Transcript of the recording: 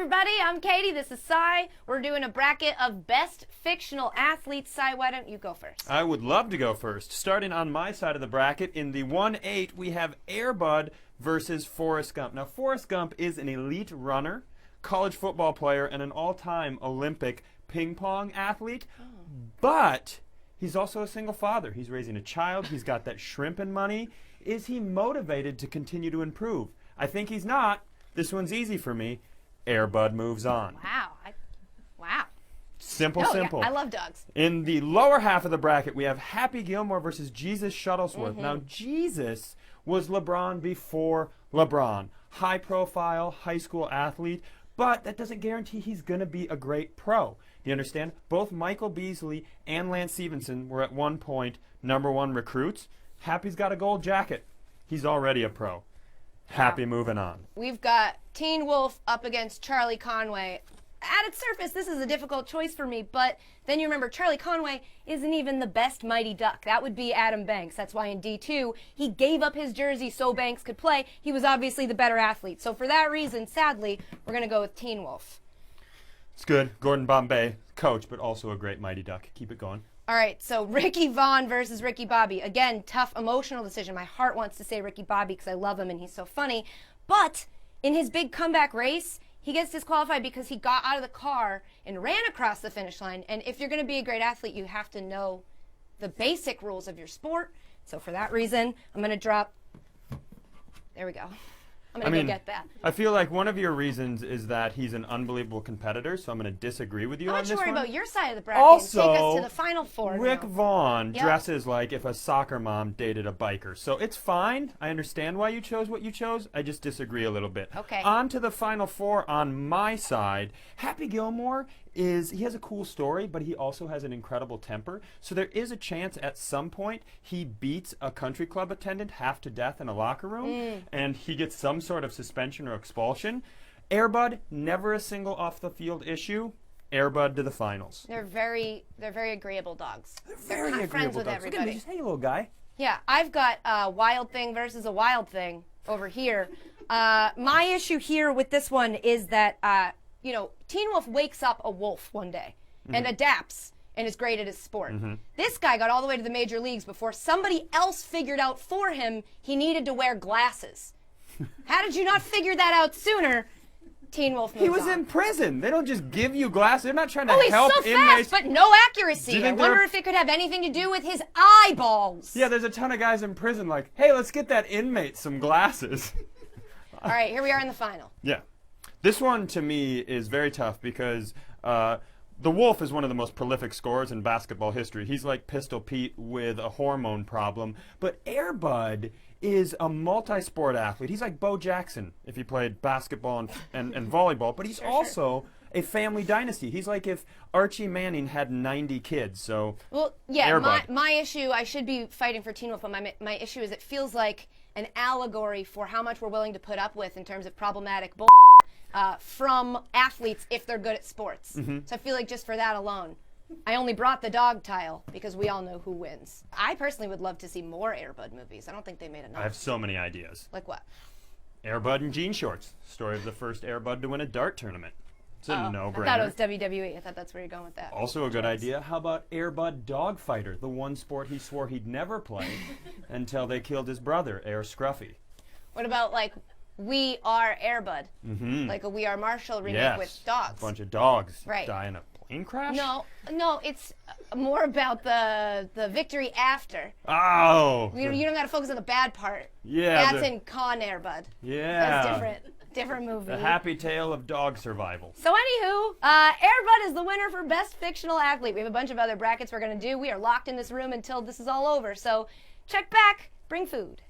everybody, I'm Katie, this is Cy. We're doing a bracket of best fictional athletes. Cy, why don't you go first? I would love to go first. Starting on my side of the bracket, in the 1-8, we have Air Bud versus Forrest Gump. Now, Forrest Gump is an elite runner, college football player, and an all-time Olympic ping pong athlete, but he's also a single father. He's raising a child. He's got that shrimping money. Is he motivated to continue to improve? I think he's not. This one's easy for me. Air Bud moves on. Wow. Wow. Simple. Yeah, I love dogs. In the lower half of the bracket, we have Happy Gilmore versus Jesus Shuttlesworth. Now, Jesus was LeBron before LeBron. High-profile high school athlete, but that doesn't guarantee he's going to be a great pro. Do you understand? Both Michael Beasley and Lance Stevenson were at one point #1 recruits. Happy's got a gold jacket. He's already a pro. Happy moving on. We've got Teen Wolf up against Charlie Conway. At its surface, this is a difficult choice for me, but then you remember Charlie Conway isn't even the best Mighty Duck. That would be Adam Banks. That's why in D2, he gave up his jersey so Banks could play. He was obviously the better athlete. So for that reason, sadly, we're going to go with Teen Wolf. It's good. Gordon Bombay, coach, but also a great Mighty Duck. Keep it going. All right, so Ricky Vaughn versus Ricky Bobby. Again, tough emotional decision. My heart wants to say Ricky Bobby because I love him and he's so funny. But in his big comeback race, he gets disqualified because he got out of the car and ran across the finish line. And if you're going to be a great athlete, you have to know the basic rules of your sport. So for that reason, I'm going to drop. There we go. I'm going to go get that. I feel like one of your reasons is that he's an unbelievable competitor, so I'm going to disagree with you on this one. Why don't you worry about your side of the bracket also, and take us to the Final Four Rick now. Vaughn dresses like if a soccer mom dated a biker. So it's fine. I understand why you chose what you chose. I just disagree a little bit. Okay. On to the Final Four on my side. Happy Gilmore he has a cool story, but he also has an incredible temper. So there is a chance at some point he beats a country club attendant half to death in a locker room, and he gets some sort of suspension or expulsion. Air Bud, never a single off-the-field issue. Air Bud to the finals. They're very agreeable dogs. They're very kind of friends agreeable with dogs. everybody. Just, hey, little guy. Yeah, I've got a wild thing versus a wild thing over here. My issue here with this one is that, Teen Wolf wakes up a wolf one day and adapts and is great at his sport. This guy got all the way to the major leagues before somebody else figured out for him he needed to wear glasses. How did you not figure that out sooner? Teen Wolf moves He was on. in prison. They don't just give you glasses. They're not trying to Oh, he's help so inmates. fast, but no accuracy. I wonder if it could have anything to do with his eyeballs. Yeah, there's a ton of guys in prison like, hey, let's get that inmate some glasses. All right, here we are in the final. Yeah. This one, to me, is very tough because the Wolf is one of the most prolific scorers in basketball history. He's like Pistol Pete with a hormone problem. But Air Bud is a multi-sport athlete. He's like Bo Jackson if he played basketball and volleyball. But he's also a family dynasty. He's like if Archie Manning had 90 kids. So, well, yeah, Air Bud. my issue, I should be fighting for Teen Wolf, but my issue is it feels like an allegory for how much we're willing to put up with in terms of problematic bull from athletes if they're good at sports. So I feel like just for that alone, I only brought the dog tile because we all know who wins. I personally would love to see more Air Bud movies. I don't think they made enough. I have so many ideas. Like what? Air Bud in jean shorts. Story of the first Air Bud to win a dart tournament. It's a no-brainer. I thought it was WWE. I thought that's where you're going with that. Also a good idea. How about Air Bud Dogfighter, the one sport he swore he'd never play until they killed his brother, Air Scruffy. What about like We Are Air Bud? Like a We Are Marshall remake with dogs. A bunch of dogs Right. die in a plane crash? No, it's more about the victory after. Oh! You don't got to focus on the bad part. Yeah. That's in Con Air Bud. Yeah. That's different movie. The happy tale of dog survival. So anywho, Air Bud is the winner for Best Fictional Athlete. We have a bunch of other brackets we're going to do. We are locked in this room until this is all over. So check back, bring food.